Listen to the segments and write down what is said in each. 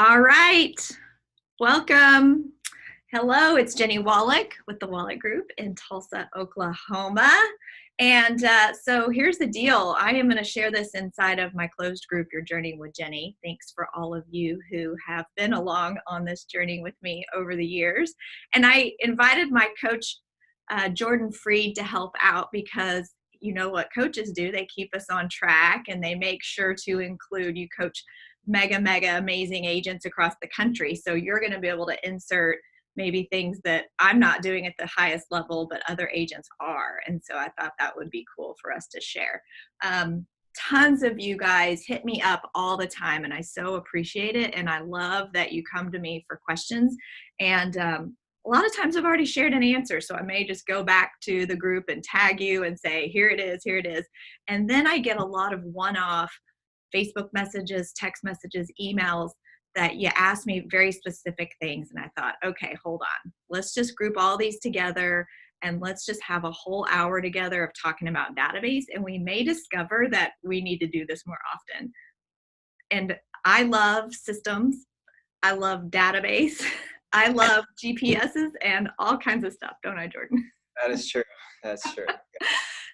All right, welcome. Hello, it's Jennie Wolek with the Wolek Group in Tulsa, Oklahoma. And so here's the deal. I am going to share this inside of my closed group, Your Journey with Jennie. Thanks for all of you who have been along on this journey with me over the years. And I invited my coach, Jordan Freed, to help out because you know what coaches do. They keep us on track and they make sure to include you coach mega amazing agents across the country. So you're going to be able to insert maybe things that I'm not doing at the highest level, but other agents are. And so I thought that would be cool for us to share. Tons of you guys hit me up all the time, and I so appreciate it. And I love that you come to me for questions. And a lot of times I've already shared an answer, so I may just go back to the group and tag you and say, here it is, here it is. And then I get a lot of one-off Facebook messages, text messages, emails that you ask me very specific things. And I thought, okay, hold on. Let's just group all these together and let's just have a whole hour together of talking about database. And we may discover that we need to do this more often. And I love systems. I love database. I love GPSs and all kinds of stuff. Don't I, Jordan? That is true. That's true.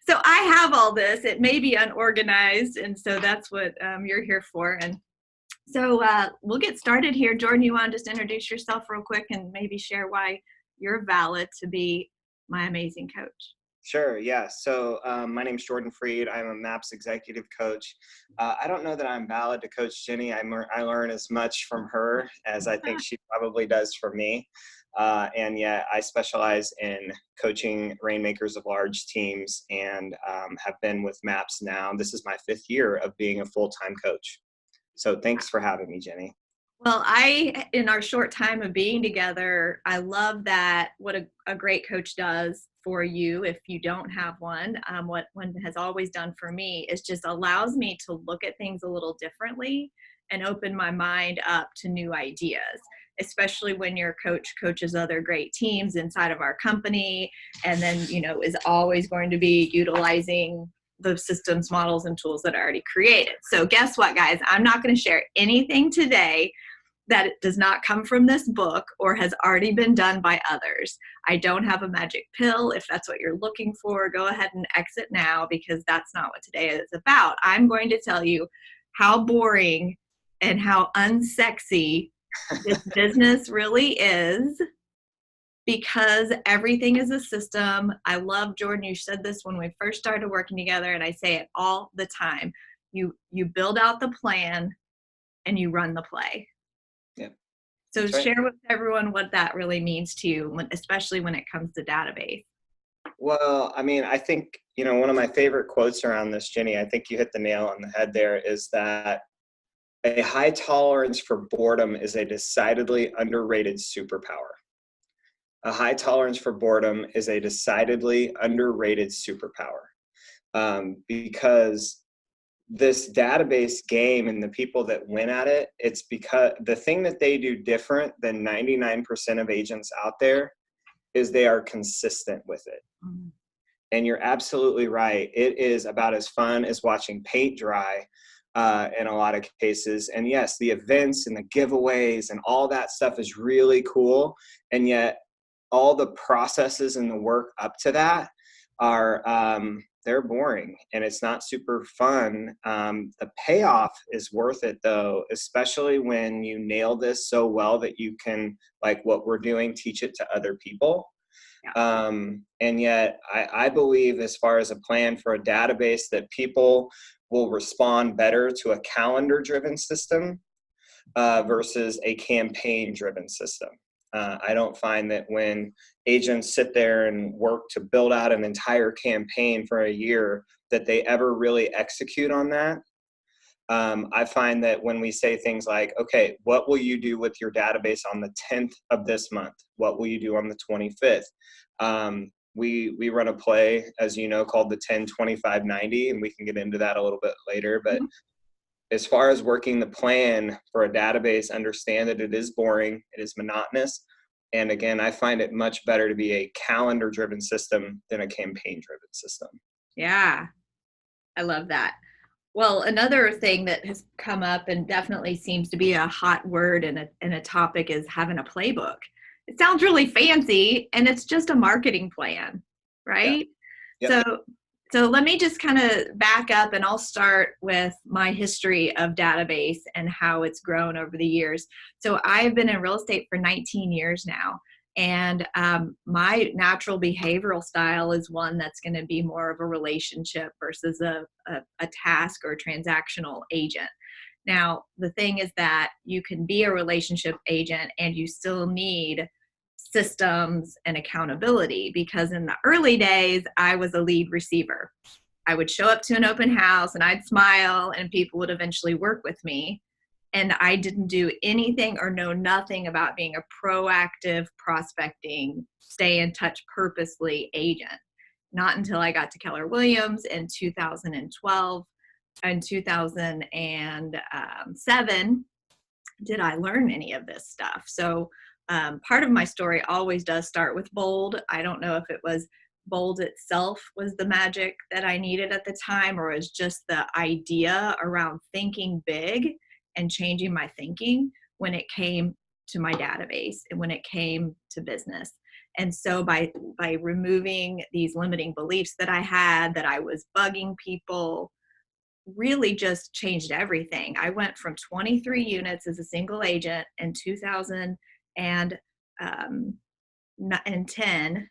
So I have all this. It may be unorganized, and so that's what you're here for. And so we'll get started here. Jordan, you want to just introduce yourself real quick and maybe share why you're valid to be my amazing coach? Sure. Yeah. So my name's Jordan Freed. I'm a MAPS executive coach. I don't know that I'm valid to coach Jennie. I learn as much from her as I think she probably does for me. And yet I specialize in coaching rainmakers of large teams and have been with MAPS now. This is my 5th year of being a full-time coach. So thanks for having me, Jennie. Well, in our short time of being together, I love that what a great coach does for you if you don't have one. What one has always done for me is just allows me to look at things a little differently and open my mind up to new ideas, especially when your coach coaches other great teams inside of our company and then, is always going to be utilizing the systems, models, and tools that are already created. So guess what, guys? I'm not going to share anything today that does not come from this book or has already been done by others. I don't have a magic pill. If that's what you're looking for, go ahead and exit now because that's not what today is about. I'm going to tell you how boring and how unsexy this business really is, because everything is a system. I love, Jordan, you said this when we first started working together, and I say it all the time. You build out the plan and you run the play. Yeah. So share with everyone what that really means to you, especially when it comes to database. Well, I mean, I think, one of my favorite quotes around this, Jennie, I think you hit the nail on the head there, is that a high tolerance for boredom is a decidedly underrated superpower. A high tolerance for boredom is a decidedly underrated superpower, because this database game and the people that win at it, it's because the thing that they do different than 99% of agents out there is they are consistent with it. Mm-hmm. And you're absolutely right. It is about as fun as watching paint dry in a lot of cases. And yes, the events and the giveaways and all that stuff is really cool. And yet all the processes and the work up to that are they're boring and it's not super fun. The payoff is worth it though, especially when you nail this so well that you can, like what we're doing, teach it to other people. Yeah. And yet I believe, as far as a plan for a database, that people will respond better to a calendar driven system versus a campaign driven system. I don't find that when agents sit there and work to build out an entire campaign for a year that they ever really execute on that. I find that when we say things like, okay, what will you do with your database on the 10th of this month? What will you do on the 25th? We run a play, as you know, called the 10-25-90, and we can get into that a little bit later. But as far as working the plan for a database, understand that it is boring, it is monotonous. And again, I find it much better to be a calendar-driven system than a campaign-driven system. Yeah, I love that. Well, another thing that has come up and definitely seems to be a hot word and a topic is having a playbook. It sounds really fancy and it's just a marketing plan, Yeah. right? Yep. So so let me just kind of back up and I'll start with my history of database and how it's grown over the years. So I've been in real estate for 19 years now. And my natural behavioral style is one that's going to be more of a relationship versus a task or transactional agent. Now, the thing is that you can be a relationship agent and you still need systems and accountability, because in the early days, I was a lead receiver. I would show up to an open house and I'd smile and people would eventually work with me. And I didn't do anything or know nothing about being a proactive prospecting, stay in touch purposely agent. Not until I got to Keller Williams in 2012 and 2007 did I learn any of this stuff. So part of my story always does start with bold. I don't know if it was bold itself was the magic that I needed at the time, or it was just the idea around thinking big and changing my thinking when it came to my database and when it came to business. And so by removing these limiting beliefs that I had, that I was bugging people, really just changed everything. I went from 23 units as a single agent in 2010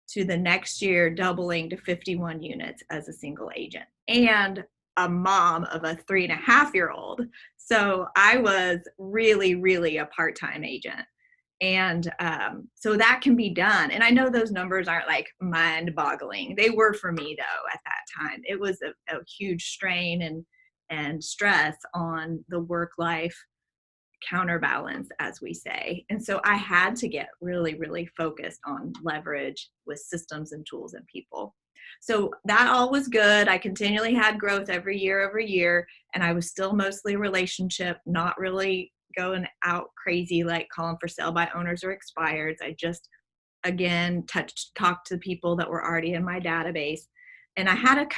to the next year doubling to 51 units as a single agent, and a mom of a 3.5-year-old. So I was really, really a part-time agent. And so that can be done. And I know those numbers aren't like mind boggling. They were for me though at that time. It was a huge strain and stress on the work life counterbalance, as we say. And so I had to get really, really focused on leverage with systems and tools and people. So that all was good. I continually had growth every year, and I was still mostly relationship, not really going out crazy like calling for sale by owners or expireds. I just, again, talked to people that were already in my database. And I had a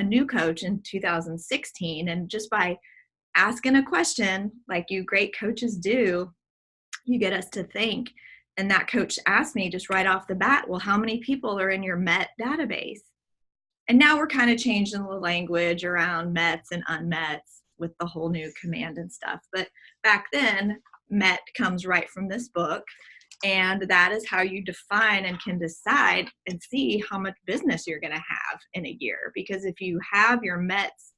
new coach in 2016, and just by asking a question like you great coaches do, you get us to think. And that coach asked me just right off the bat, well, how many people are in your MET database? And now we're kind of changing the language around METs and unMETs with the whole new command and stuff. But back then, MET comes right from this book. And that is how you define and can decide and see how much business you're going to have in a year. Because if you have your METs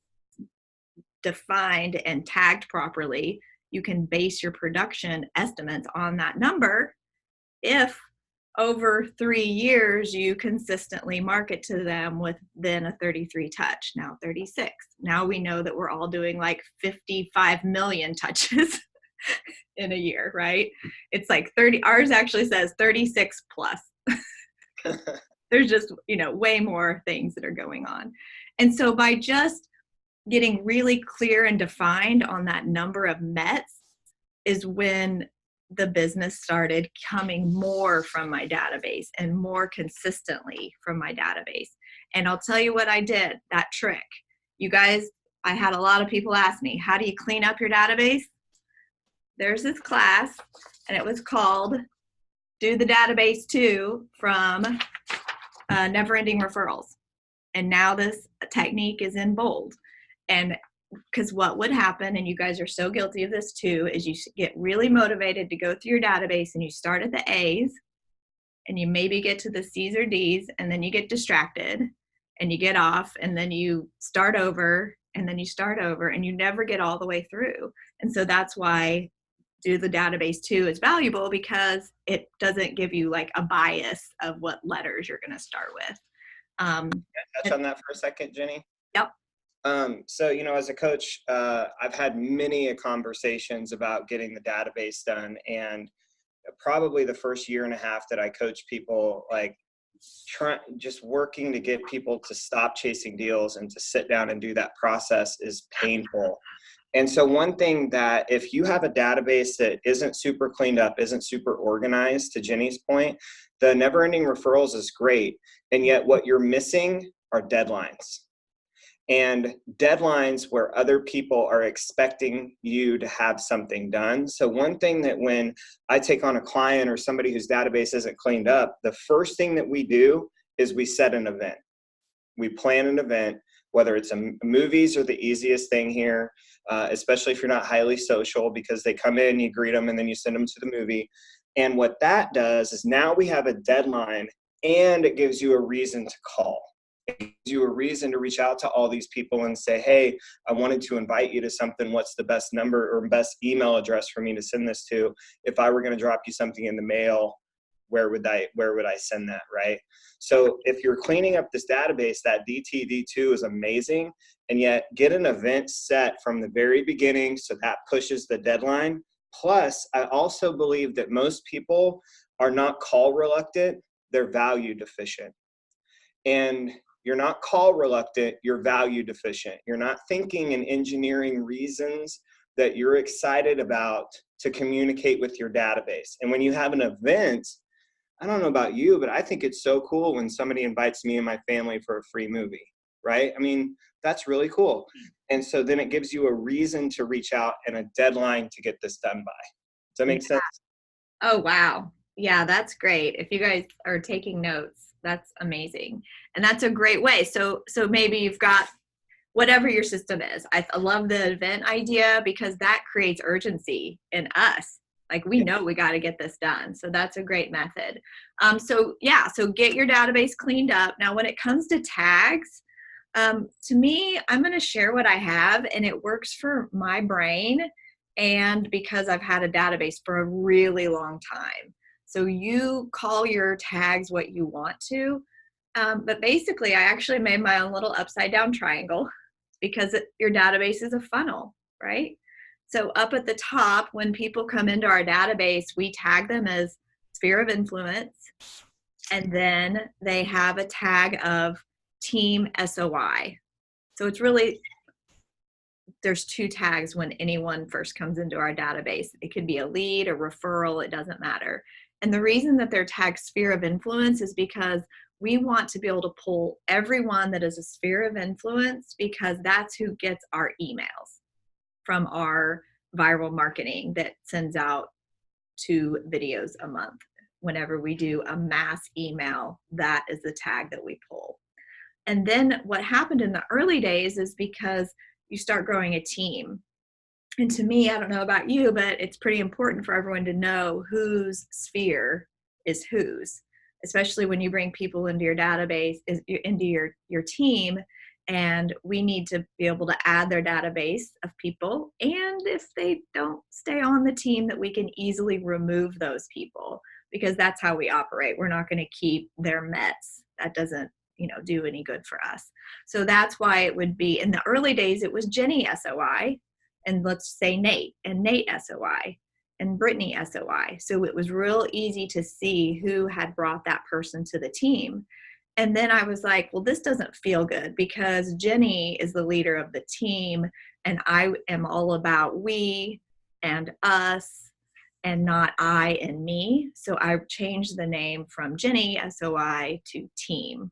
defined and tagged properly, you can base your production estimates on that number. If over 3 years you consistently market to them with then a 33 touch, now 36. Now we know that we're all doing like 55 million touches in a year, right? It's like 30, ours actually says 36 plus. There's just, way more things that are going on. And so by just getting really clear and defined on that number of METs is when the business started coming more from my database and more consistently from my database. And I'll tell you what I did, that trick. You guys, I had a lot of people ask me, how do you clean up your database? There's this class, and it was called Do the Database Too from Never Ending Referrals. And now this technique is in bold. And because what would happen, and you guys are so guilty of this too, is you get really motivated to go through your database and you start at the A's and you maybe get to the C's or D's, and then you get distracted and you get off, and then you start over, and then you start over, and you never get all the way through. And so that's why Do the Database Too is valuable, because it doesn't give you like a bias of what letters you're going to start with. Can I touch on that for a second, Jenny? Yep. So, as a coach, I've had many conversations about getting the database done, and probably the first year and a half that I coach people, like just working to get people to stop chasing deals and to sit down and do that process is painful. And so one thing that if you have a database that isn't super cleaned up, isn't super organized, to Jenny's point, the never ending referrals is great. And yet what you're missing are deadlines. and deadlines where other people are expecting you to have something done. So one thing that when I take on a client or somebody whose database isn't cleaned up, the first thing that we do is we set an event. We plan an event, whether it's movies are the easiest thing here, especially if you're not highly social, because they come in, you greet them, and then you send them to the movie. And what that does is now we have a deadline, and it gives you a reason to call. It gives you a reason to reach out to all these people and say, hey, I wanted to invite you to something. What's the best number or best email address for me to send this to? If I were going to drop you something in the mail, where would I send that, right? So if you're cleaning up this database, that DTD2 is amazing, and yet get an event set from the very beginning so that pushes the deadline. Plus, I also believe that most people are not call reluctant, they're value deficient. And you're not call reluctant, you're value deficient. You're not thinking and engineering reasons that you're excited about to communicate with your database. And when you have an event, I don't know about you, but I think it's so cool when somebody invites me and my family for a free movie, right? I mean, that's really cool. And so then it gives you a reason to reach out and a deadline to get this done by. Does that make sense? Oh, wow. Yeah, that's great. If you guys are taking notes, that's amazing. And that's a great way. So maybe you've got whatever your system is. I love the event idea because that creates urgency in us. Like we know we got to get this done. So that's a great method. So get your database cleaned up. Now, when it comes to tags, to me, I'm going to share what I have, and it works for my brain. And because I've had a database for a really long time. So you call your tags what you want to. But basically, I actually made my own little upside down triangle because your database is a funnel, right? So up at the top, when people come into our database, we tag them as sphere of influence. And then they have a tag of team SOI. So it's really, there's two tags when anyone first comes into our database. It could be a lead, a referral, it doesn't matter. And the reason that they're tagged sphere of influence is because we want to be able to pull everyone that is a sphere of influence, because that's who gets our emails from our viral marketing that sends out 2 videos a month. Whenever we do a mass email, that is the tag that we pull. And then what happened in the early days is because you start growing a team. And to me, I don't know about you, but it's pretty important for everyone to know whose sphere is whose, especially when you bring people into your database, into your team. And we need to be able to add their database of people. And if they don't stay on the team, that we can easily remove those people, because that's how we operate. We're not going to keep their METs. That doesn't, do any good for us. So that's why it would be, in the early days, it was Jennie SOI, and let's say Nate, and Nate SOI, and Brittany SOI. So it was real easy to see who had brought that person to the team. And then I was like, well, this doesn't feel good, because Jennie is the leader of the team, and I am all about we and us and not I and me. So I changed the name from Jennie SOI to team,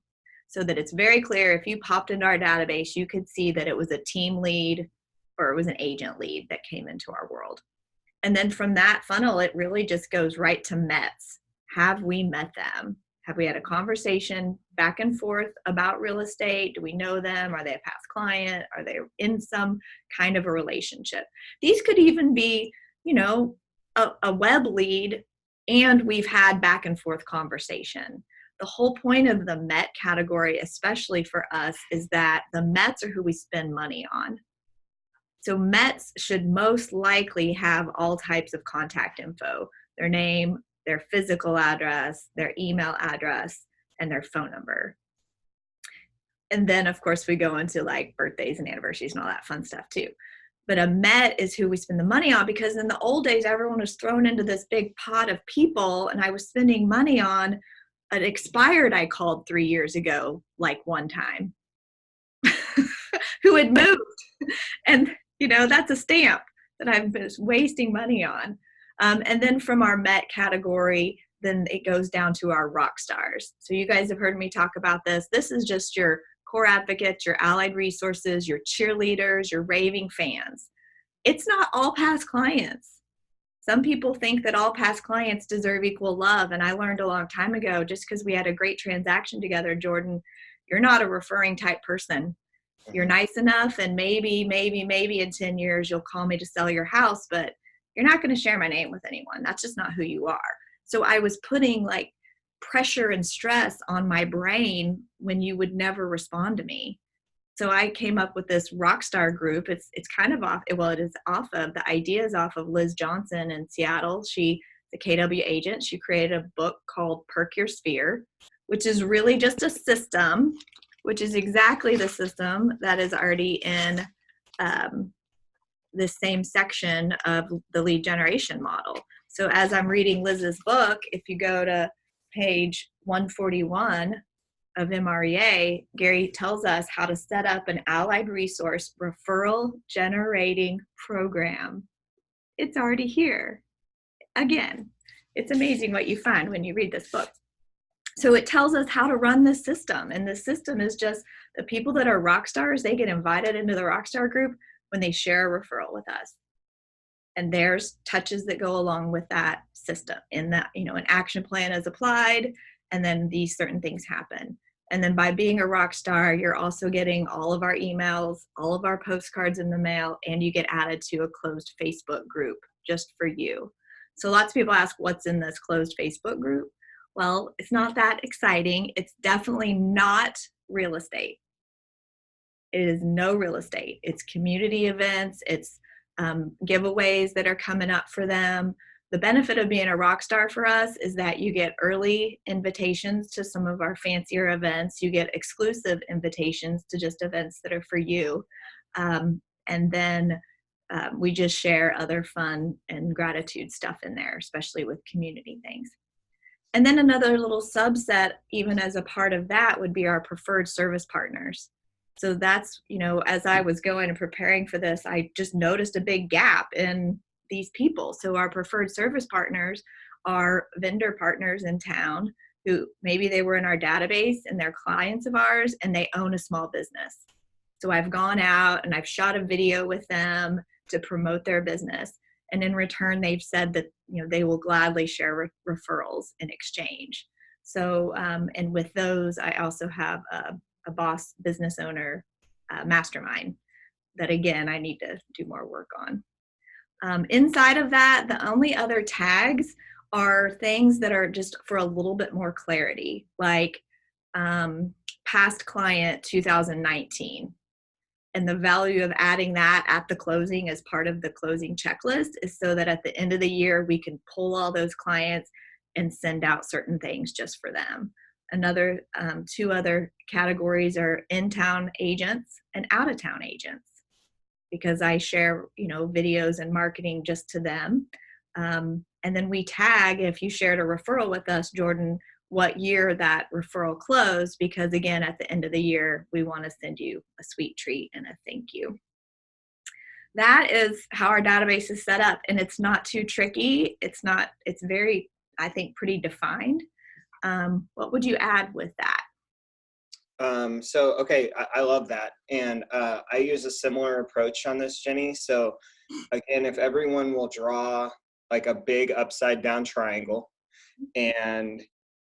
so that it's very clear. If you popped into our database, you could see that it was a team lead or it was an agent lead that came into our world. And then from that funnel, it really just goes right to METs. Have we met them? Have we had a conversation back and forth about real estate? Do we know them? Are they a past client? Are they in some kind of a relationship? These could even be, a web lead, and we've had back and forth conversation. The whole point of the MET category, especially for us, is that the METs are who we spend money on. So METs should most likely have all types of contact info: their name, their physical address, their email address, and their phone number. And then, of course, we go into like birthdays and anniversaries and all that fun stuff too. But a MET is who we spend the money on, because in the old days, everyone was thrown into this big pot of people, and I was spending money on an expired I called 3 years ago, like one time, who had moved. And, that's a stamp that I've been wasting money on. And then from our MET category, then it goes down to our rock stars. So you guys have heard me talk about this. This is just your core advocates, your allied resources, your cheerleaders, your raving fans. It's not all past clients. Some people think that all past clients deserve equal love. And I learned a long time ago, just because we had a great transaction together, Jordan, you're not a referring type person. You're nice enough, and maybe in 10 years, you'll call me to sell your house, but you're not going to share my name with anyone. That's just not who you are. So I was putting like pressure and stress on my brain when you would never respond to me. So I came up with this Rockstar group. It's kind of off, well, it is off of, the idea is off of Liz Johnson in Seattle. She's a KW agent. She created a book called Perk Your Sphere, which is really just a system, which is exactly the system that is already in the same section of the lead generation model. So as I'm reading Liz's book, if you go to page 141 of MREA, Gary tells us how to set up an allied resource referral generating program. It's already here. Again, it's amazing what you find when you read this book. So it tells us how to run this system. And this system is just the people that are rock stars, they get invited into the Rockstar group when they share a referral with us. And there's touches that go along with that system in that, an action plan is applied, and then these certain things happen. And then by being a rock star, you're also getting all of our emails, all of our postcards in the mail, and you get added to a closed Facebook group just for you. So lots of people ask, what's in this closed Facebook group? Well, it's not that exciting. It's definitely not real estate. It is no real estate. It's community events. It's giveaways that are coming up for them. The benefit of being a rock star for us is that you get early invitations to some of our fancier events. You get exclusive invitations to just events that are for you. And then we just share other fun and gratitude stuff in there, especially with community things. And then another little subset, even as a part of that, would be our preferred service partners. So that's, as I was going and preparing for this, I just noticed a big gap in these people. So our preferred service partners are vendor partners in town who maybe they were in our database and they're clients of ours and they own a small business. So I've gone out and I've shot a video with them to promote their business. And in return, they've said that, they will gladly share referrals in exchange. So, and with those, I also have a boss business owner mastermind that, again, I need to do more work on. Inside of that, the only other tags are things that are just for a little bit more clarity, like past client 2019. And the value of adding that at the closing as part of the closing checklist is so that at the end of the year, we can pull all those clients and send out certain things just for them. Another two other categories are in-town agents and out-of-town agents, because I share, videos and marketing just to them. And then we tag, if you shared a referral with us, Jordan, what year that referral closed, because again, at the end of the year, we want to send you a sweet treat and a thank you. That is how our database is set up, and it's not too tricky. It's very, I think, pretty defined. What would you add with that? Okay, I love that. And I use a similar approach on this, Jenny. So again, if everyone will draw like a big upside down triangle and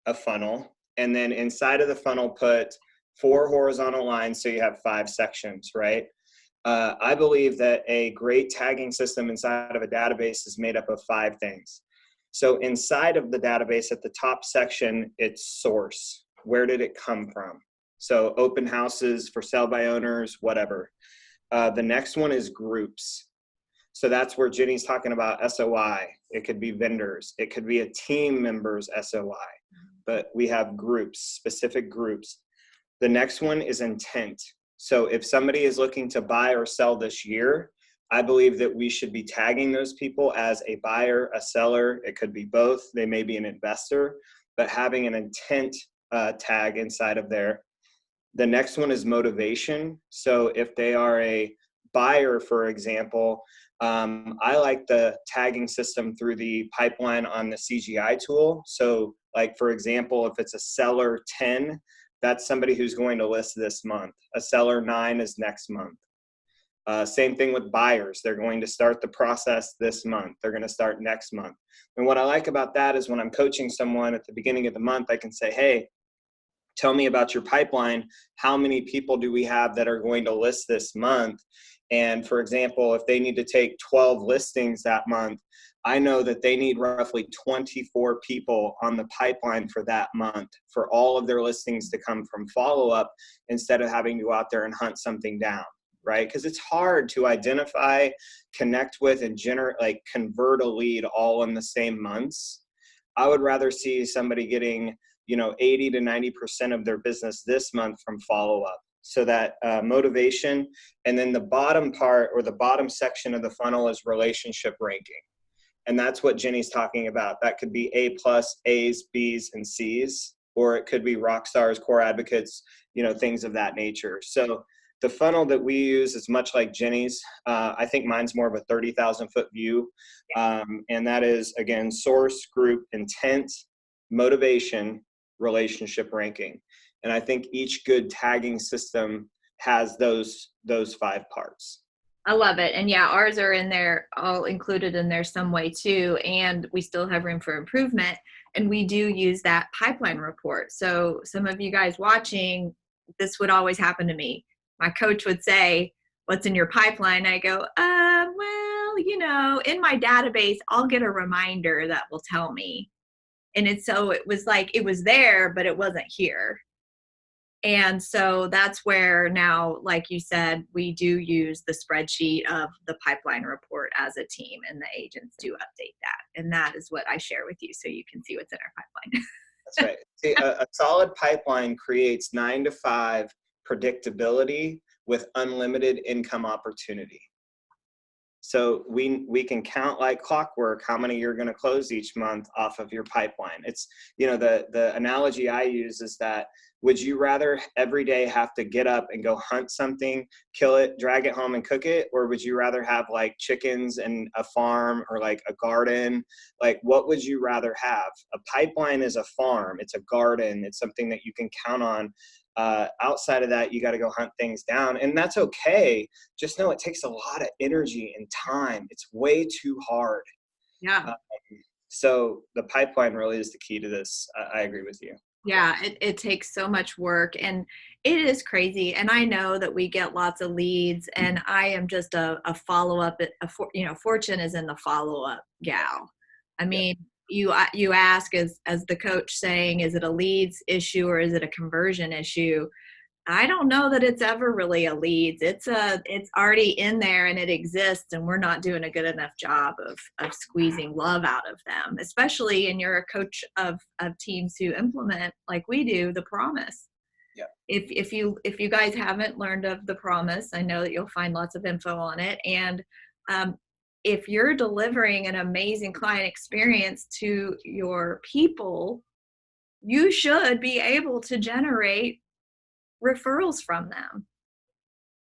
a funnel, and then inside of the funnel put 4 horizontal lines, so you have 5 sections, right? I believe that a great tagging system inside of a database is made up of 5 things. So inside of the database at the top section, it's source. Where did it come from? So open houses, for sale by owners, whatever. The next one is groups. So that's where Jenny's talking about SOI. It could be vendors. It could be a team member's SOI. But we have groups, specific groups. The next one is intent. So if somebody is looking to buy or sell this year, I believe that we should be tagging those people as a buyer, a seller. It could be both. They may be an investor, but having an intent tag inside of there. The next one is motivation. So if they are a buyer, for example, I like the tagging system through the pipeline on the CGI tool. So like, for example, if it's a seller 10, That's somebody who's going to list this month. A seller 9 is next month. Same thing with buyers. They're going to start the process this month. They're going to start next month. And what I like about that is when I'm coaching someone at the beginning of the month, I can say, hey, tell me about your pipeline. How many people do we have that are going to list this month? And for example, if they need to take 12 listings that month, I know that they need roughly 24 people on the pipeline for that month for all of their listings to come from follow-up instead of having to go out there and hunt something down, right? Because it's hard to identify, connect with, and convert a lead all in the same months. I would rather see somebody getting 80 to 90% of their business this month from follow-up. So that motivation. And then the bottom part, or the bottom section of the funnel, is relationship ranking. And that's what Jenny's talking about. That could be A+, A's, B's, and C's, or it could be Rockstars, core advocates, things of that nature. So the funnel that we use is much like Jenny's. I think mine's more of a 30,000 foot view. And that is, again, source, group, intent, motivation, relationship ranking. And I think each good tagging system has those 5 parts. I love it. And yeah, ours are in there, all included in there some way too. And we still have room for improvement. And we do use that pipeline report. So some of you guys watching, this would always happen to me. My coach would say, what's in your pipeline? I go, well, in my database, I'll get a reminder that will tell me. And it was like, it was there, but it wasn't here. And so that's where now, like you said, we do use the spreadsheet of the pipeline report as a team, and the agents do update that. And that is what I share with you so you can see what's in our pipeline. That's right. See, a solid pipeline creates 9 to 5 predictability with unlimited income opportunity. So we can count like clockwork how many you're going to close each month off of your pipeline. It's, the analogy I use is that, would you rather every day have to get up and go hunt something, kill it, drag it home and cook it? Or would you rather have like chickens and a farm, or like a garden? Like, what would you rather have? A pipeline is a farm. It's a garden. It's something that you can count on. Outside of that, you got to go hunt things down, and that's okay. Just know it takes a lot of energy and time. It's way too hard. Yeah. So the pipeline really is the key to this. I agree with you. Yeah, it takes so much work, and it is crazy. And I know that we get lots of leads, and I am just a follow-up. Fortune is in the follow-up gal. I mean, you ask as the coach saying, is it a leads issue or is it a conversion issue? I don't know that it's ever really a leads. It's already in there and it exists, and we're not doing a good enough job of squeezing love out of them, especially and you're a coach of teams who implement, like we do, the promise. Yeah. If you guys haven't learned of the promise, I know that you'll find lots of info on it. And if you're delivering an amazing client experience to your people, you should be able to generate referrals from them.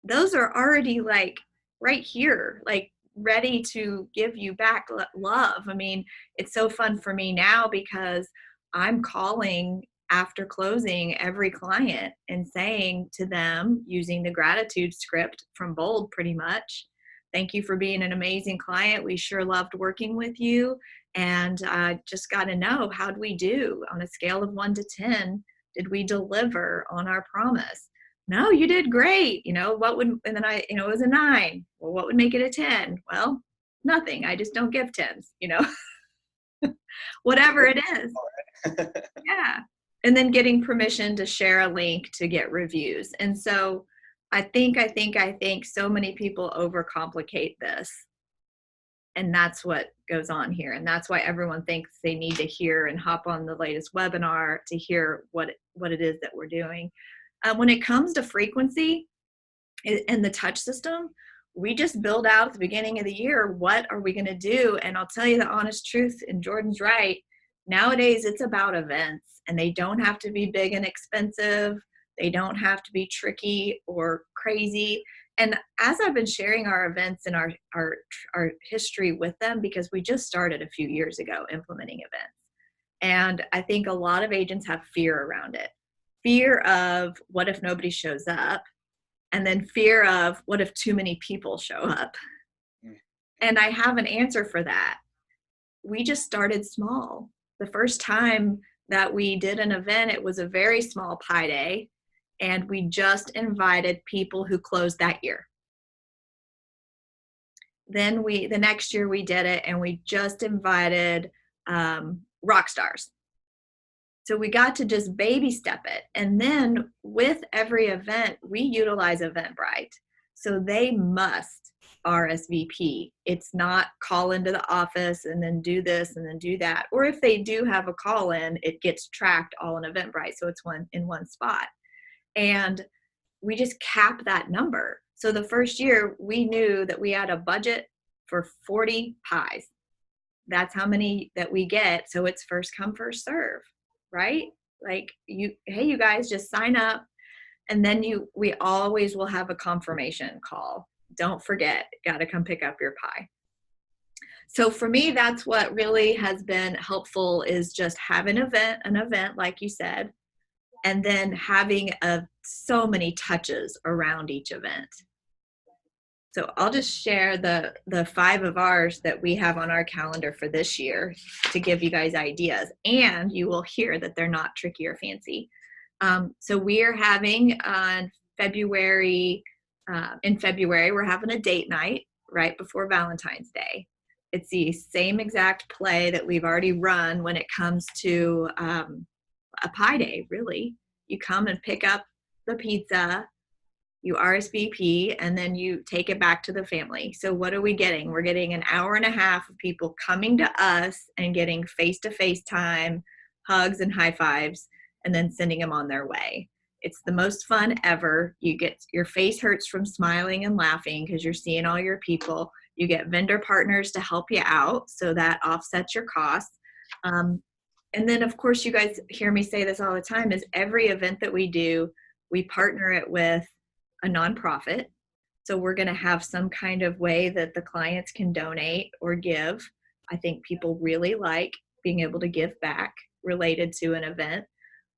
Those are already like right here, like ready to give you back love. I mean, it's so fun for me now because I'm calling after closing every client and saying to them, using the gratitude script from Bold pretty much, thank you for being an amazing client. We sure loved working with you. And I just got to know, how'd we do on a scale of 1 to 10? Did we deliver on our promise? No, you did great. And then it was a 9. Well, what would make it a 10? Well, nothing. I just don't give 10s, whatever it is. Yeah. And then getting permission to share a link to get reviews. And so I think so many people overcomplicate this. And that's what goes on here. And that's why everyone thinks they need to hear and hop on the latest webinar to hear what it is that we're doing. When it comes to frequency and the touch system, we just build out at the beginning of the year, what are we going to do? And I'll tell you the honest truth, and Jordan's right. Nowadays, it's about events, and they don't have to be big and expensive. They don't have to be tricky or crazy. And as I've been sharing our events and our history with them, because we just started a few years ago implementing events, and I think a lot of agents have fear around it. fear of what if nobody shows up, and then fear of what if too many people show up. And I have an answer for that. We just started small. The first time that we did an event, it was a very small pie day, and we just invited people who closed that year. Then the next year we did it, and we just invited Rockstars. So we got to just baby step it. And then with every event, we utilize Eventbrite. So they must RSVP. It's not call into the office and then do this and then do that. Or if they do have a call in, it gets tracked all in Eventbrite. So it's in one spot. And we just cap that number. So the first year we knew that we had a budget for 40 pies. That's how many that we get. So it's first come, first serve, right? Like hey, you guys just sign up. And then we always will have a confirmation call. Don't forget, got to come pick up your pie. So for me, that's what really has been helpful, is just have an event, like you said, and then having so many touches around each event. So I'll just share the 5 of ours that we have on our calendar for this year to give you guys ideas, and you will hear that they're not tricky or fancy. So we are having on February, we're having a date night right before Valentine's Day. It's the same exact play that we've already run when it comes to a pie day, really. You come and pick up the pizza, you RSVP, and then you take it back to the family. So what are we getting? We're getting an hour and a half of people coming to us and getting face-to-face time, hugs and high fives, and then sending them on their way. It's the most fun ever. Your face hurts from smiling and laughing because you're seeing all your people. You get vendor partners to help you out, so that offsets your costs. And then, of course, you guys hear me say this all the time, is every event that we do, we partner it with a nonprofit. So we're going to have some kind of way that the clients can donate or give. I think people really like being able to give back related to an event.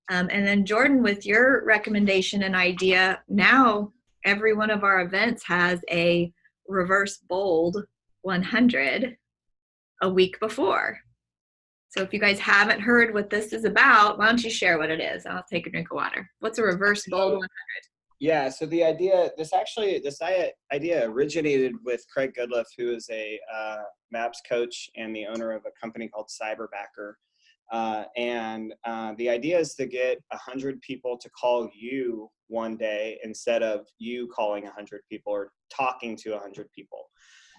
And then Jordan, with your recommendation and idea, now every one of our events has a reverse bold 100 a week before. So if you guys haven't heard what this is about, why don't you share what it is? I'll take a drink of water. What's a reverse bold 100? Yeah, so the idea, this idea originated with Craig Goodliff, who is a MAPS coach and the owner of a company called Cyberbacker. And the idea is to get 100 people to call you one day instead of you calling 100 people or talking to 100 people.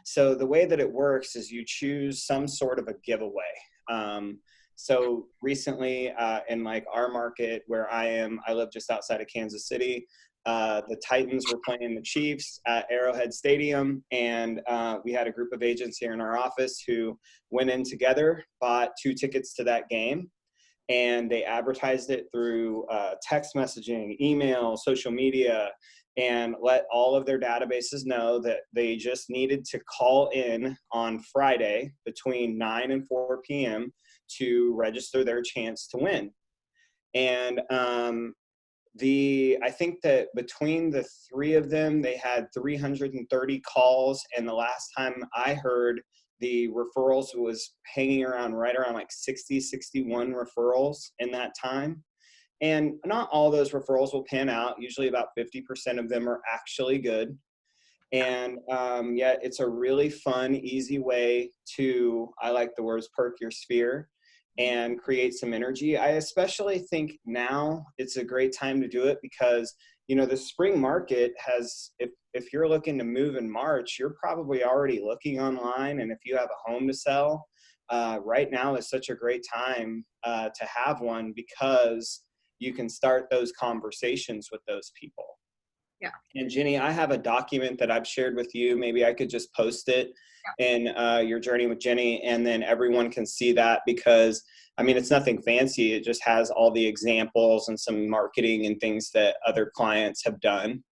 So the way that it works is you choose some sort of a giveaway. So recently in like our market where I live just outside of Kansas City. The Titans were playing the Chiefs at Arrowhead Stadium, and we had a group of agents here in our office who went in together, bought 2 tickets to that game, and they advertised it through text messaging, email, social media, and let all of their databases know that they just needed to call in on Friday between 9 and 4 p.m. to register their chance to win. And I think that between the 3 of them, they had 330 calls. And the last time I heard, the referrals was hanging around right around like 60, 61 referrals in that time. And not all those referrals will pan out. Usually about 50% of them are actually good. And yet it's a really fun, easy way to, I like the words, perk your sphere and create some energy. I especially think now it's a great time to do it because, you know, the spring market has, if you're looking to move in March, you're probably already looking online. And if you have a home to sell, right now is such a great time to have one because you can start those conversations with those people. Yeah. And Jennie, I have a document that I've shared with you. Maybe I could just post it in your journey with Jennie, and then everyone can see that because, I mean, it's nothing fancy. It just has all the examples and some marketing and things that other clients have done.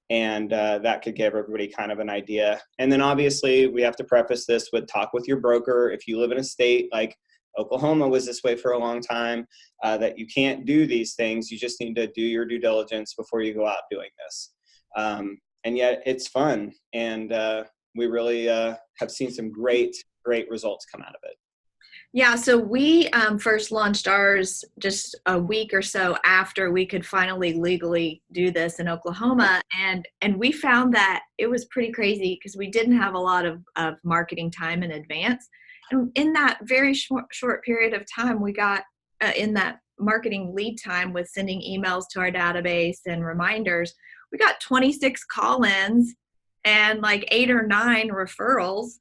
And that could give everybody kind of an idea. And then obviously we have to preface this with talk with your broker. If you live in a state like Oklahoma was this way for a long time, that you can't do these things. You just need to do your due diligence before you go out doing this. And yet it's fun. And we really have seen some great results come out of it. Yeah, so we first launched ours just a week or so after we could finally legally do this in Oklahoma, and we found that it was pretty crazy because we didn't have a lot of marketing time in advance. And in that very short period of time, we got in that marketing lead time with sending emails to our database and reminders, we got 26 call-ins and like 8 or 9 referrals.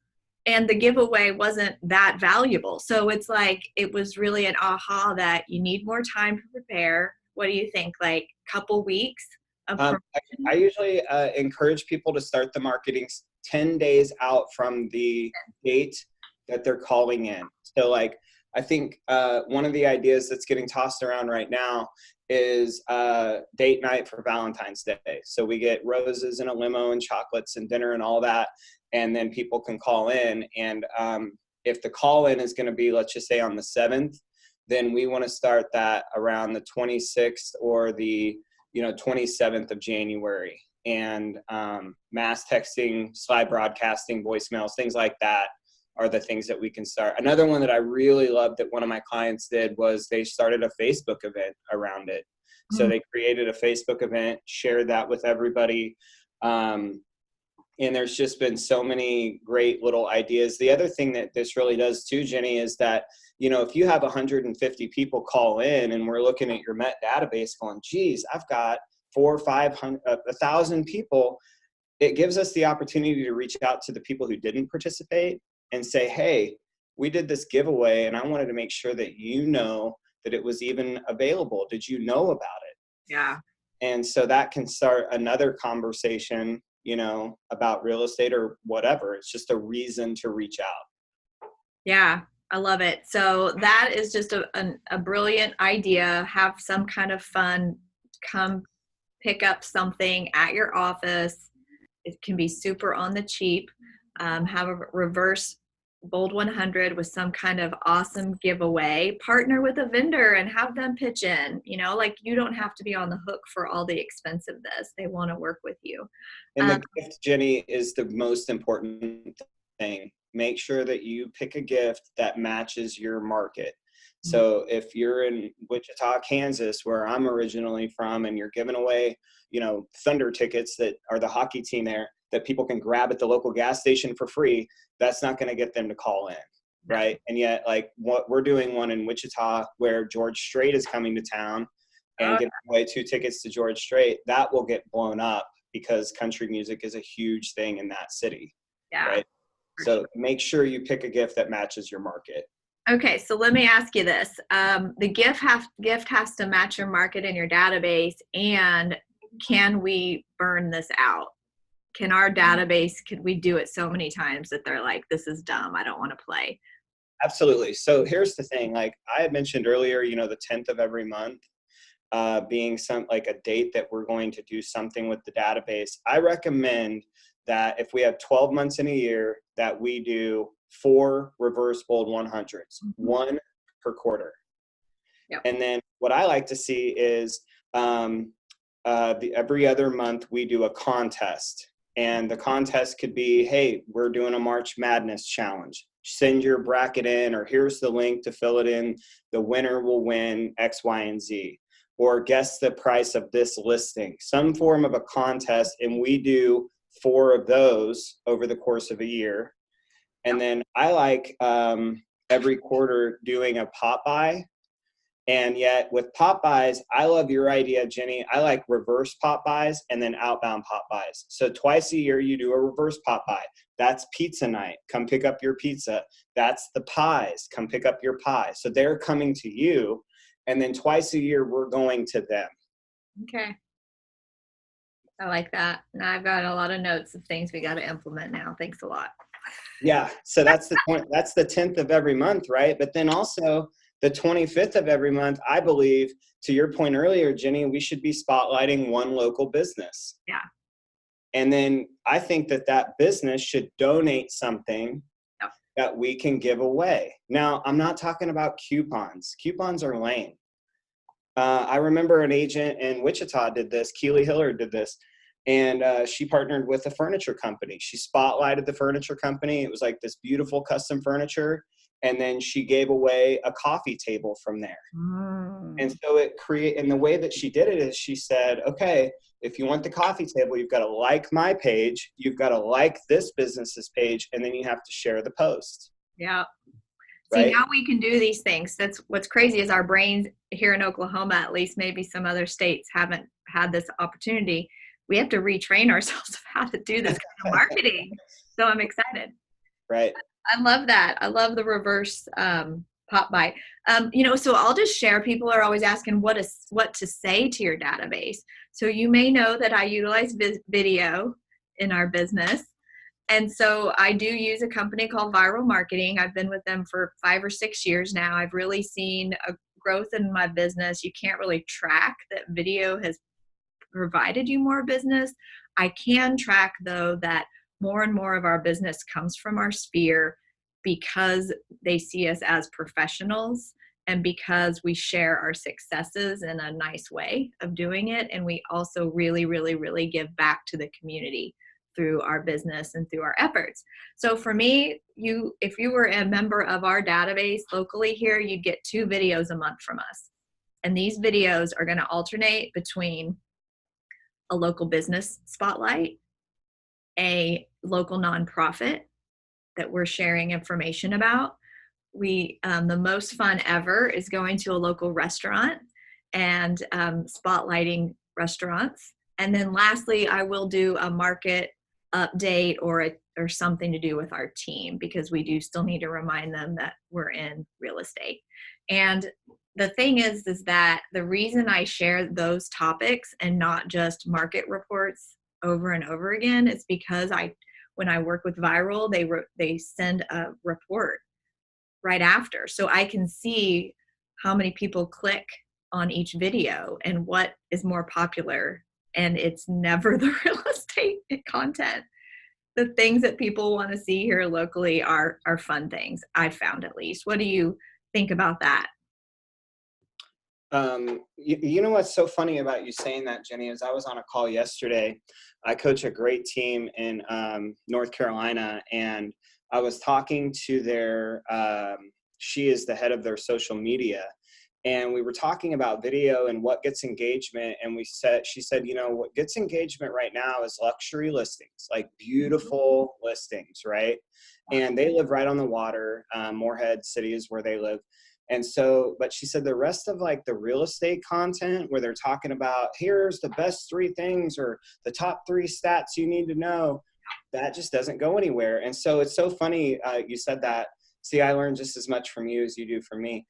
And the giveaway wasn't that valuable. So it's like, it was really an aha that you need more time to prepare. What do you think? Like a couple weeks of I usually encourage people to start the marketing 10 days out from the date that they're calling in. So like, I think one of the ideas that's getting tossed around right now is date night for Valentine's Day. So we get roses and a limo and chocolates and dinner and all that. And then people can call in. And if the call in is going to be, let's just say on the 7th, then we want to start that around the 26th or the 27th of January. And mass texting, slide broadcasting, voicemails, things like that are the things that we can start. Another one that I really loved that one of my clients did was they started a Facebook event around it. So they created a Facebook event, shared that with everybody. And there's just been so many great little ideas. The other thing that this really does too, Jenny, is that, if you have 150 people call in and we're looking at your MET database going, geez, I've got 400 or 500, 1,000 people. It gives us the opportunity to reach out to the people who didn't participate and say, hey, we did this giveaway and I wanted to make sure that that it was even available. Did you know about it? Yeah. And so that can start another conversation, about real estate or whatever. It's just a reason to reach out. Yeah, I love it. So that is just a brilliant idea. Have some kind of fun. Come pick up something at your office. It can be super on the cheap. Have a reverse Bold 100 with some kind of awesome giveaway. Partner with a vendor and have them pitch in. Like you don't have to be on the hook for all the expensiveness. They want to work with you. And the gift, Jenny, is the most important thing. Make sure that you pick a gift that matches your market. So if you're in Wichita, Kansas, where I'm originally from, and you're giving away, Thunder tickets that are the hockey team there that people can grab at the local gas station for free, that's not going to get them to call in, right? And yet, like, what we're doing one in Wichita where George Strait is coming to town and giving away 2 tickets to George Strait, that will get blown up because country music is a huge thing in that city, right? So make sure you pick a gift that matches your market. Okay, so let me ask you this. The gift has to match your market and your database, and can we burn this out? Can our database, could we do it so many times that they're like, this is dumb, I don't want to play? Absolutely. So here's the thing, like I had mentioned earlier, the 10th of every month being a date that we're going to do something with the database. I recommend that if we have 12 months in a year, that we do 4 reverse bold 100s, 1 per quarter. Yep. And then what I like to see is every other month we do a contest. And the contest could be, hey, we're doing a March Madness challenge. Send your bracket in, or here's the link to fill it in. The winner will win X, Y, and Z. Or guess the price of this listing. Some form of a contest, and we do 4 of those over the course of a year. And then I like every quarter doing a pop buy. And yet with pop buys, I love your idea, Jenny. I like reverse pop buys and then outbound pop buys. So twice a year, you do a reverse pop buy. That's pizza night. Come pick up your pizza. That's the pies. Come pick up your pie. So they're coming to you. And then twice a year, we're going to them. Okay. I like that. Now I've got a lot of notes of things we got to implement now. Thanks a lot. Yeah. So that's the point. That's the 10th of every month, right? But then also the 25th of every month, I believe, to your point earlier, Jenny, we should be spotlighting one local business. Yeah. And then I think that business should donate something that we can give away. Now, I'm not talking about coupons. Coupons are lame. I remember an agent in Wichita did this. Keely Hiller did this. And she partnered with a furniture company. She spotlighted the furniture company. It was like this beautiful custom furniture. And then she gave away a coffee table from there. And so and the way that she did it is she said, okay, if you want the coffee table, you've got to like my page, you've got to like this business's page, and then you have to share the post. Yeah. See, Right? now we can do these things. That's what's crazy is our brains here in Oklahoma, at least maybe some other states haven't had this opportunity. We have to retrain ourselves of how to do this kind of marketing. So I'm excited. Right. I love that. I love the reverse pop by. So I'll just share. People are always asking what to say to your database. So you may know that I utilize video in our business. And so I do use a company called Viral Marketing. I've been with them for 5 or 6 years now. I've really seen a growth in my business. You can't really track that video has provided you more business. I can track, though, that more and more of our business comes from our sphere because they see us as professionals and because we share our successes in a nice way of doing it. And we also really, really, really give back to the community through our business and through our efforts. So for me, if you were a member of our database locally here, you'd get 2 videos a month from us. And these videos are going to alternate between a local business spotlight, a local nonprofit that we're sharing information about. The most fun ever is going to a local restaurant and spotlighting restaurants. And then lastly, I will do a market update or something to do with our team, because we do still need to remind them that we're in real estate. And the thing is that the reason I share those topics and not just market reports over and over again is because when I work with Viral, they send a report right after, so I can see how many people click on each video and what is more popular. And it's never the real estate content. The things that people want to see here locally are fun things, I've found, at least. What do you think about that? You know what's so funny about you saying that, Jenny, is I was on a call yesterday. I coach a great team in North Carolina, and I was talking to she is the head of their social media. And we were talking about video and what gets engagement. And she said, what gets engagement right now is luxury listings, like beautiful listings, right? And they live right on the water. Morehead City is where they live. And so, but she said the rest of like the real estate content where they're talking about, here's the best 3 things or the top 3 stats you need to know, that just doesn't go anywhere. And so it's so funny you said that. See, I learned just as much from you as you do from me.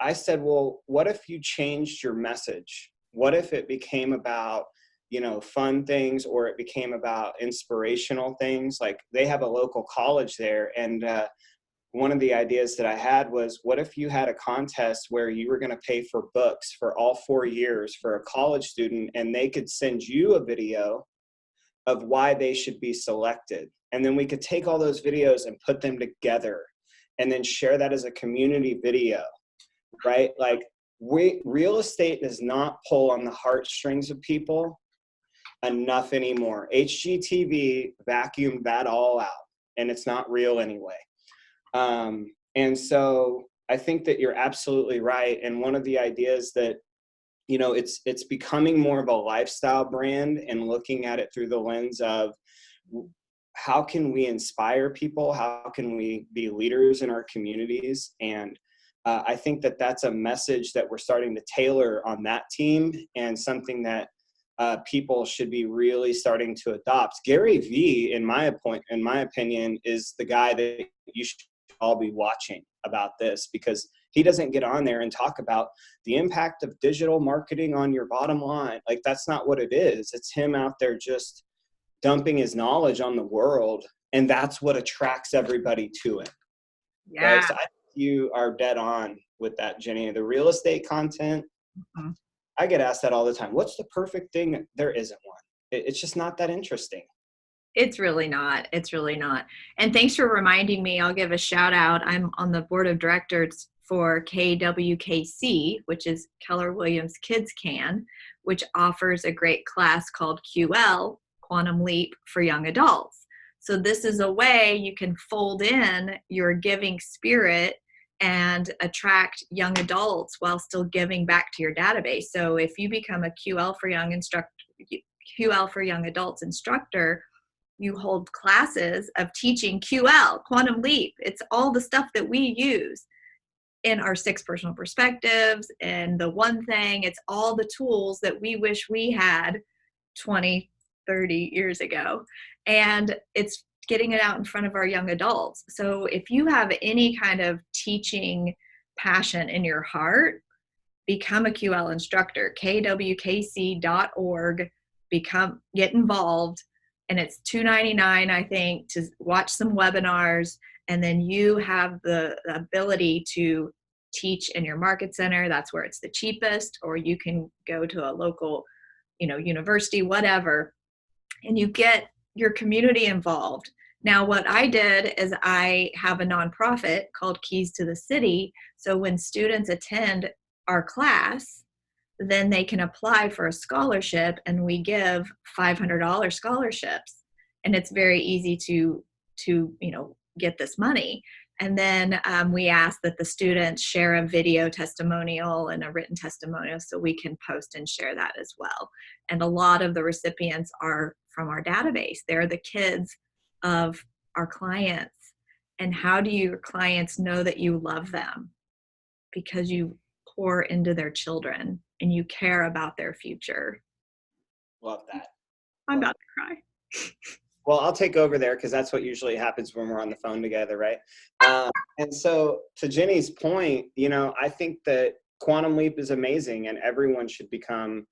I said, well, what if you changed your message? What if it became about, fun things, or it became about inspirational things? Like they have a local college there. And one of the ideas that I had was, what if you had a contest where you were going to pay for books for all 4 years for a college student, and they could send you a video of why they should be selected. And then we could take all those videos and put them together and then share that as a community video. Right? Like real estate does not pull on the heartstrings of people enough anymore. HGTV vacuumed that all out, and it's not real anyway. And so I think that you're absolutely right. And one of the ideas that, it's becoming more of a lifestyle brand, and looking at it through the lens of how can we inspire people? How can we be leaders in our communities? And I think that that's a message that we're starting to tailor on that team, and something that people should be really starting to adopt. Gary Vee, in my opinion, is the guy that you should all be watching about this, because he doesn't get on there and talk about the impact of digital marketing on your bottom line. Like, that's not what it is. It's him out there just dumping his knowledge on the world, and that's what attracts everybody to him. Yeah. Right? So I think you are dead on with that, Jenny. The real estate content, I get asked that all the time. What's the perfect thing? There isn't one. It's just not that interesting. It's really not. It's really not. And thanks for reminding me. I'll give a shout out. I'm on the board of directors for KWKC, which is Keller Williams Kids Can, which offers a great class called QL, Quantum Leap for Young Adults. So this is a way you can fold in your giving spirit and attract young adults while still giving back to your database. So if you become a QL for Young Adults instructor, you hold classes of teaching QL, Quantum Leap. It's all the stuff that we use in our 6 personal perspectives and the one thing. It's all the tools that we wish we had 20, 30 years ago. And it's getting it out in front of our young adults. So if you have any kind of teaching passion in your heart, become a QL instructor, kwkc.org, get involved. And it's $2.99, I think, to watch some webinars, and then you have the ability to teach in your market center. That's where it's the cheapest, or you can go to a local, university, whatever, and you get your community involved. Now, what I did is I have a nonprofit called Keys to the City. So when students attend our class, then they can apply for a scholarship, and we give $500 scholarships. And it's very easy to get this money. And then we ask that the students share a video testimonial and a written testimonial so we can post and share that as well. And a lot of the recipients are from our database. They're the kids of our clients. And how do your clients know that you love them? Because you pour into their children and you care about their future. Love that. I'm about to cry. Well, I'll take over there because that's what usually happens when we're on the phone together, right? And so to Jenny's point, I think that Quantum Leap is amazing and everyone should become,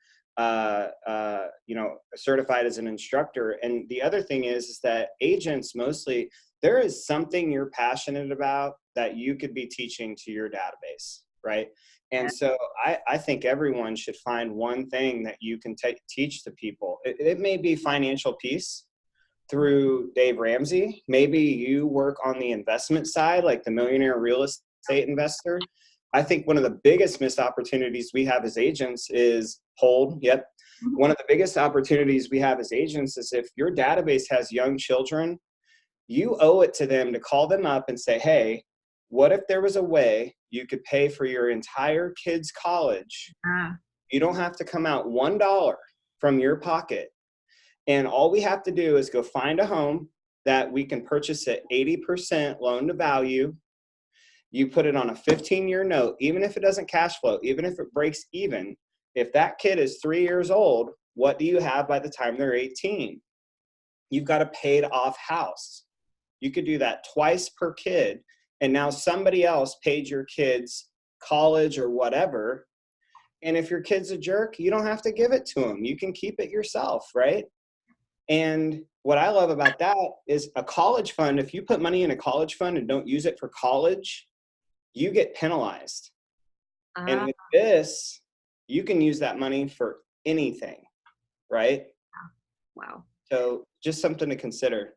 certified as an instructor. And the other thing is that agents mostly, there is something you're passionate about that you could be teaching to your database, right? And so I think everyone should find one thing that you can teach to people. It may be financial peace through Dave Ramsey. Maybe you work on the investment side, like the millionaire real estate investor. I think one of the biggest missed opportunities we have as agents is hold. Yep. One of the biggest opportunities we have as agents is if your database has young children, you owe it to them to call them up and say, hey, what if there was a way you could pay for your entire kid's college? You don't have to come out $1 from your pocket. And all we have to do is go find a home that we can purchase at 80% loan to value. You put it on a 15-year note, even if it doesn't cash flow, even if it breaks even. If that kid is 3 years old, what do you have by the time they're 18? You've got a paid off house. You could do that twice per kid. And now somebody else paid your kids college or whatever. And if your kid's a jerk, you don't have to give it to him. You can keep it yourself, right? And what I love about that is a college fund. If you put money in a college fund and don't use it for college, you get penalized. And with this, you can use that money for anything, right? Wow. So just something to consider.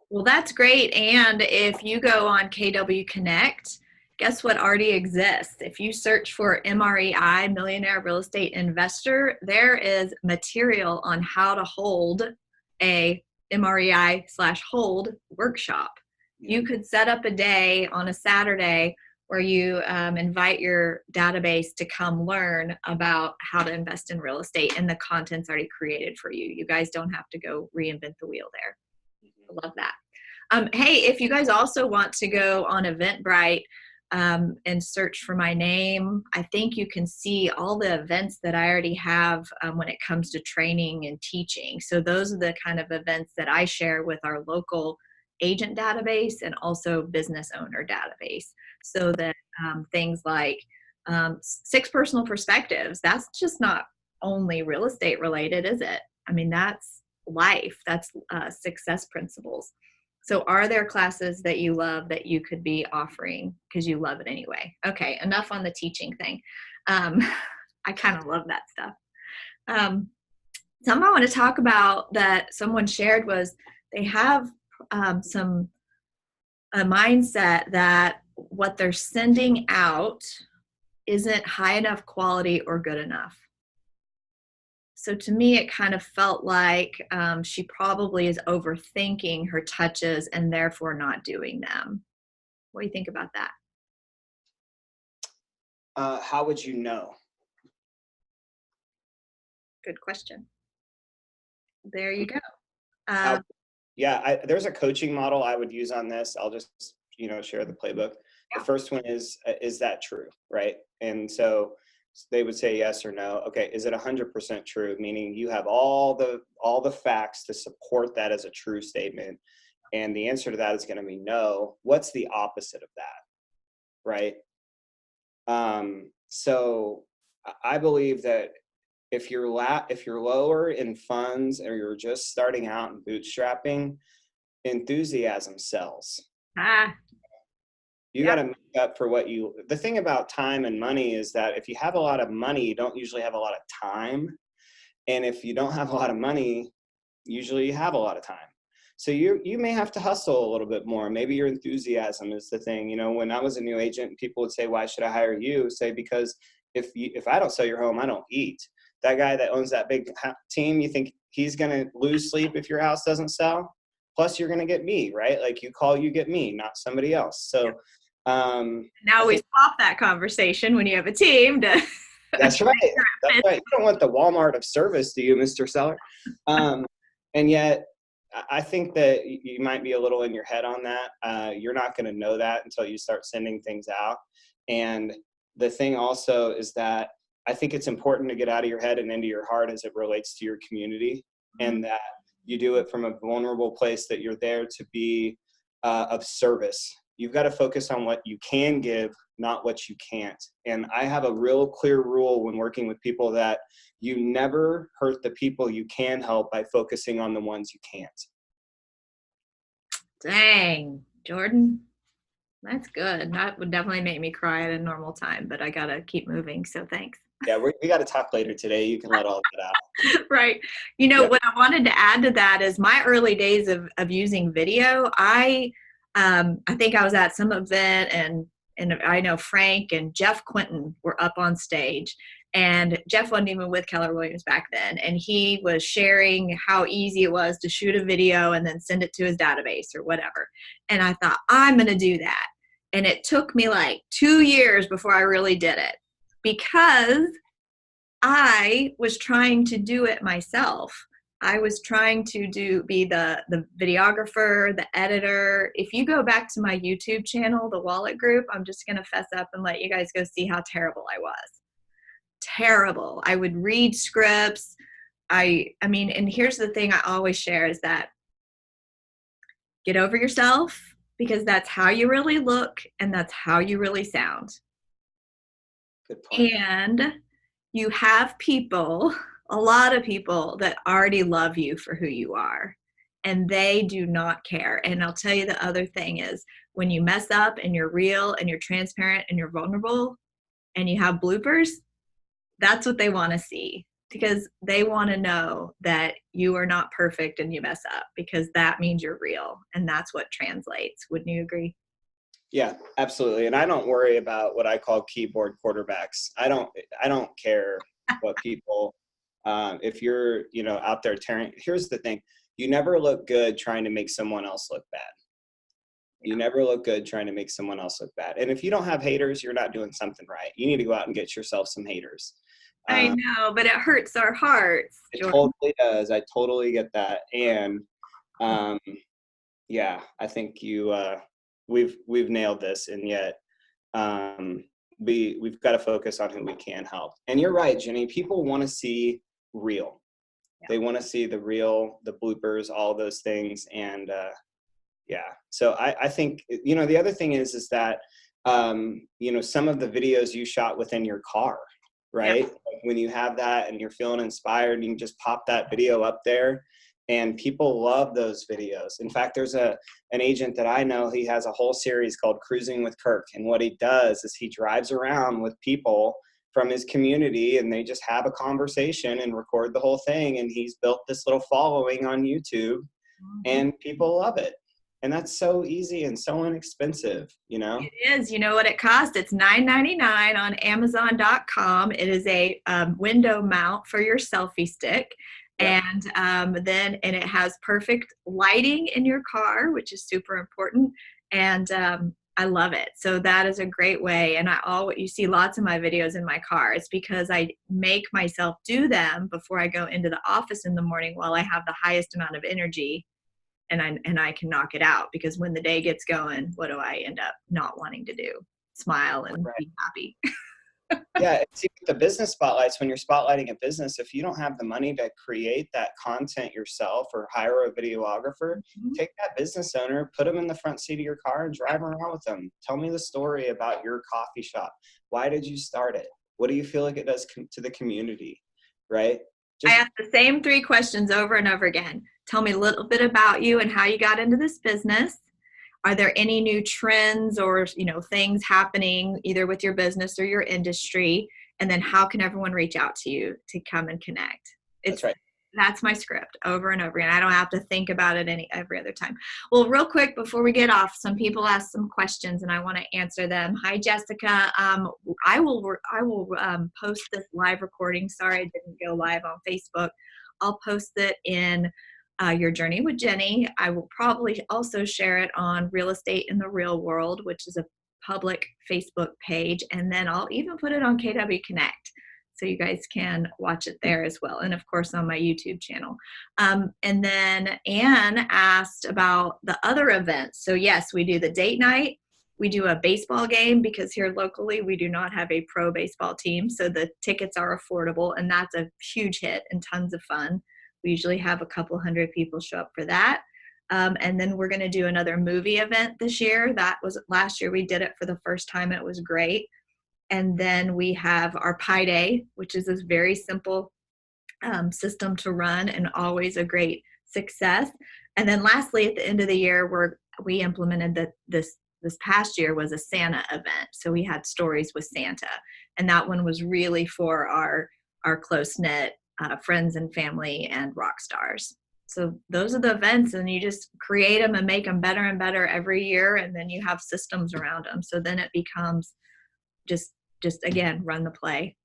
Well, that's great. And if you go on KW Connect, guess what already exists? If you search for MREI, Millionaire Real Estate Investor, there is material on how to hold a MREI/hold workshop. You could set up a day on a Saturday where you invite your database to come learn about how to invest in real estate, and the content's already created for you. You guys don't have to go reinvent the wheel there. I love that. Hey, if you guys also want to go on Eventbrite and search for my name, I think you can see all the events that I already have when it comes to training and teaching. So those are the kind of events that I share with our local agent database and also business owner database. So that things like 6 personal perspectives, that's just not only real estate related, is it? I mean, that's life, that's success principles. So are there classes that you love that you could be offering because you love it anyway? Okay, enough on the teaching thing. I kind of love that stuff. Something I want to talk about that someone shared was they have some a mindset that what they're sending out isn't high enough quality or good enough. So to me, it kind of felt like she probably is overthinking her touches and therefore not doing them. What do you think about that? How would you know? Good question. There you go. How? Uh, Yeah, there's a coaching model I would use on this. I'll just, share the playbook. The yeah. first one is that true, right? And so they would say yes or no. Okay, is it 100% true? Meaning you have all the facts to support that as a true statement. And the answer to that is going to be no. What's the opposite of that, right? So I believe that if you're lower in funds or you're just starting out and bootstrapping, enthusiasm sells. Ah, You got yeah. to make up for the thing about time and money is that if you have a lot of money, you don't usually have a lot of time. And if you don't have a lot of money, usually you have a lot of time. So you may have to hustle a little bit more. Maybe your enthusiasm is the thing. When I was a new agent, people would say, "Why should I hire you?" Say, because if I don't sell your home, I don't eat. That guy that owns that big team, you think he's going to lose sleep if your house doesn't sell? Plus, you're going to get me, right? Like you call, you get me, not somebody else. So I Now we think swap that conversation when you have a team to that's right. That's right. You don't want the Walmart of service, do you, Mr. Seller? And yet, I think that you might be a little in your head on that. You're not going to know that until you start sending things out. And the thing also is that I think it's important to get out of your head and into your heart as it relates to your community, and that you do it from a vulnerable place, that you're there to be of service. You've got to focus on what you can give, not what you can't. And I have a real clear rule when working with people that you never hurt the people you can help by focusing on the ones you can't. Dang, Jordan, that's good. That would definitely make me cry at a normal time, but I gotta keep moving. So thanks. Yeah, we got to talk later today. You can let all that out. Right. Yep. What I wanted to add to that is my early days of using video. I think I was at some event and I know Frank and Jeff Quinton were up on stage, and Jeff wasn't even with Keller Williams back then, and he was sharing how easy it was to shoot a video and then send it to his database or whatever. And I thought, I'm going to do that. And it took me like 2 years before I really did it, because I was trying to do it myself. I was trying to be the videographer, the editor. If you go back to my YouTube channel, the Wolek Group, I'm just going to fess up and let you guys go see how terrible I was. Terrible. I would read scripts. I mean, and here's the thing I always share is that get over yourself, because that's how you really look and that's how you really sound. Good point. And you have people, a lot of people that already love you for who you are, and they do not care. And I'll tell you, the other thing is when you mess up and you're real and you're transparent and you're vulnerable and you have bloopers, that's what they want to see, because they want to know that you are not perfect and you mess up, because that means you're real, and that's what translates. Wouldn't you agree? Yeah, absolutely. And I don't worry about what I call keyboard quarterbacks. I don't care what people, if you're, out there tearing, here's the thing. You never look good trying to make someone else look bad. You never look good trying to make someone else look bad. And if you don't have haters, you're not doing something right. You need to go out and get yourself some haters. I know, but it hurts our hearts, It Jordan. totally does. I totally get that. And um, yeah, I think we've nailed this, and yet we've got to focus on who we can help. And you're right, Jenny. People want to see real. Yeah. They want to see the real, the bloopers, all those things. And yeah, so I think the other thing is that some of the videos you shot within your car, right? Yeah. Like when you have that and you're feeling inspired, you can just pop that video up there. And people love those videos. In fact, there's an agent that I know, he has a whole series called Cruising with Kirk. And what he does is he drives around with people from his community, and they just have a conversation and record the whole thing. And he's built this little following on YouTube, and people love it. And that's so easy and so inexpensive, you know? It is. You know what it costs? It's $9.99 on Amazon.com. It is a window mount for your selfie stick. Yep. And it has perfect lighting in your car, which is super important. And I love it. So that is a great way. And you see lots of my videos in my car. It's because I make myself do them before I go into the office in the morning while I have the highest amount of energy. And I can knock it out, because when the day gets going, what do I end up not wanting to do? Smile and be happy. Yeah, see, the business spotlights, when you're spotlighting a business, if you don't have the money to create that content yourself or hire a videographer, take that business owner, put them in the front seat of your car and drive around with them. Tell me the story about your coffee shop. Why did you start it? What do you feel like it does to the community, right? I ask the same 3 questions over and over again. Tell me a little bit about you and how you got into this business. Are there any new trends or, things happening either with your business or your industry? And then how can everyone reach out to you to come and connect? That's right. That's my script over and over again. I don't have to think about it every other time. Well, real quick before we get off, some people asked some questions and I want to answer them. Hi, Jessica. I will post this live recording. Sorry, I didn't go live on Facebook. I'll post it in Your Journey with Jennie. I will probably also share it on Real Estate in the Real World, which is a public Facebook page. And then I'll even put it on KW Connect, so you guys can watch it there as well. And of course on my YouTube channel. And then Anne asked about the other events. So yes, we do the date night. We do a baseball game, because here locally we do not have a pro baseball team. So the tickets are affordable, and that's a huge hit and tons of fun. We usually have a couple hundred people show up for that. And then we're going to do another movie event this year. That was last year. We did it for the first time. It was great. And then we have our Pi Day, which is this very simple system to run and always a great success. And then lastly, at the end of the year, we implemented this past year was a Santa event. So we had stories with Santa. And that one was really for our close-knit friends and family and rock stars. So those are the events, and you just create them and make them better and better every year. And then you have systems around them. So then it becomes just again, run the play.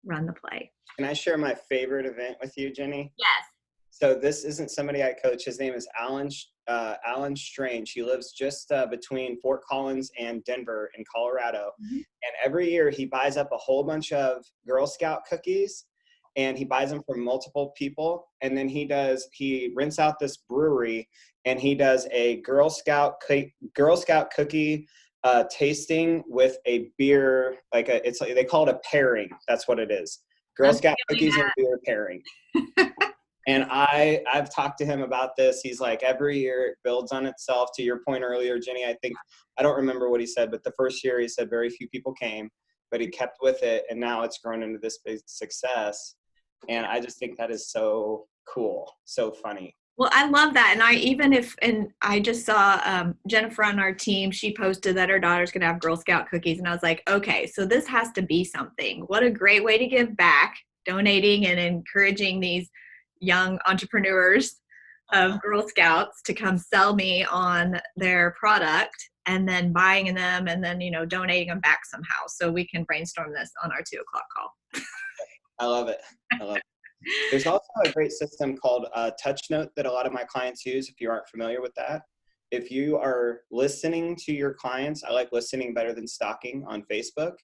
Can I share my favorite event with you, Jennie? Yes. So this isn't somebody I coach. His name is Alan Strange. He lives just between Fort Collins and Denver in Colorado. And every year he buys up a whole bunch of Girl Scout cookies, and he buys them from multiple people. And then he rents out this brewery, and he does a Girl Scout cookie tasting with a beer, they call it a pairing. That's what it is. Girl Scout cookies and beer pairing. And I've talked to him about this. He's like, every year it builds on itself. To your point earlier, Jennie, I don't remember what he said, but the first year he said very few people came, but he kept with it. And now it's grown into this big success. And I just think that is so cool. So funny. Well, I love that. And I just saw Jennifer on our team, she posted that her daughter's going to have Girl Scout cookies. And I was like, okay, so this has to be something. What a great way to give back, donating and encouraging these young entrepreneurs of Girl Scouts to come sell me on their product, and then buying them and then, donating them back somehow. So we can brainstorm this on our 2:00 call. I love it. There's also a great system called Touch Note that a lot of my clients use, if you aren't familiar with that. If you are listening to your clients, I like listening better than stalking on Facebook.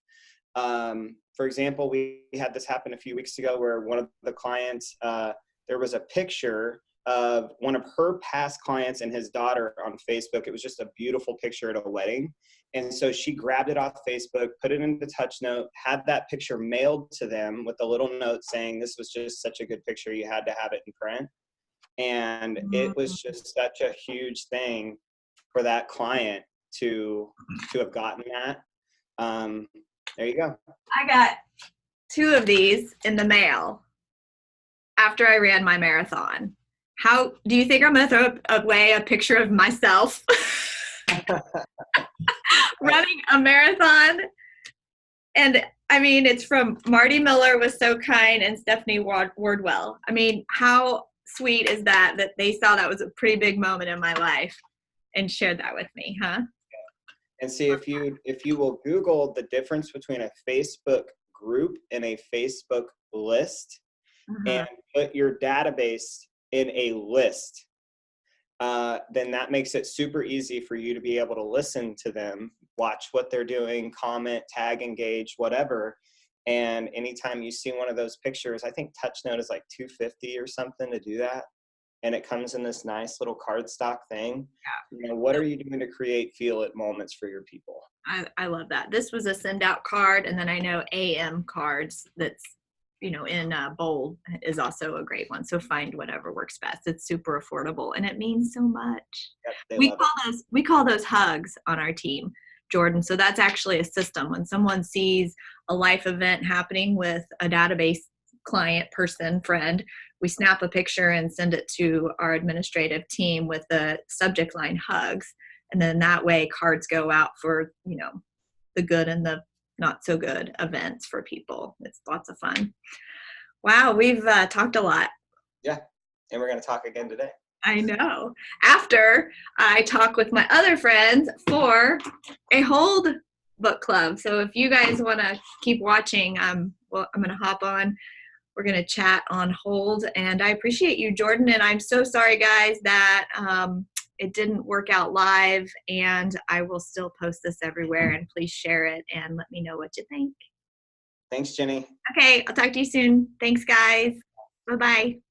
For example, we had this happen a few weeks ago where one of the clients, there was a picture of one of her past clients and his daughter on Facebook. It was just a beautiful picture at a wedding. And so she grabbed it off Facebook, put it into Touch Note, had that picture mailed to them with a little note saying, this was just such a good picture, you had to have it in print. And it was just such a huge thing for that client to have gotten that. There you go. I got 2 of these in the mail after I ran my marathon. How do you think I'm going to throw away a picture of myself running a marathon? And I mean, it's from Marty Miller was so kind and Stephanie Wardwell. I mean, how sweet is that that they saw that was a pretty big moment in my life and shared that with me, huh? And see, if you will Google the difference between a Facebook group and a Facebook list, Uh-huh. and put your database in a list, then that makes it super easy for you to be able to listen to them, watch what they're doing, comment, tag, engage, whatever. And anytime you see one of those pictures, I think touch note is like $250 or something to do that. And it comes in this nice little cardstock thing. You know, what are you doing to create feel it moments for your people? I love that. This was a send out card, and then I know AM cards that's in bold is also a great one. So find whatever works best. It's super affordable and it means so much. Yep, they We love it. call those hugs on our team, Jordan. So that's actually a system. When someone sees a life event happening with a database client, person, friend, we snap a picture and send it to our administrative team with the subject line hugs. And then that way cards go out for, the good and the not so good events for people. It's lots of fun. Wow, we've talked a lot. Yeah. And we're going to talk again today. I know. After I talk with my other friends for a hold book club. So if you guys want to keep watching, I'm going to hop on. We're going to chat on hold. And I appreciate you, Jordan. And I'm so sorry, guys, that it didn't work out live. And I will still post this everywhere. And please share it and let me know what you think. Thanks, Jenny. Okay, I'll talk to you soon. Thanks, guys. Bye-bye.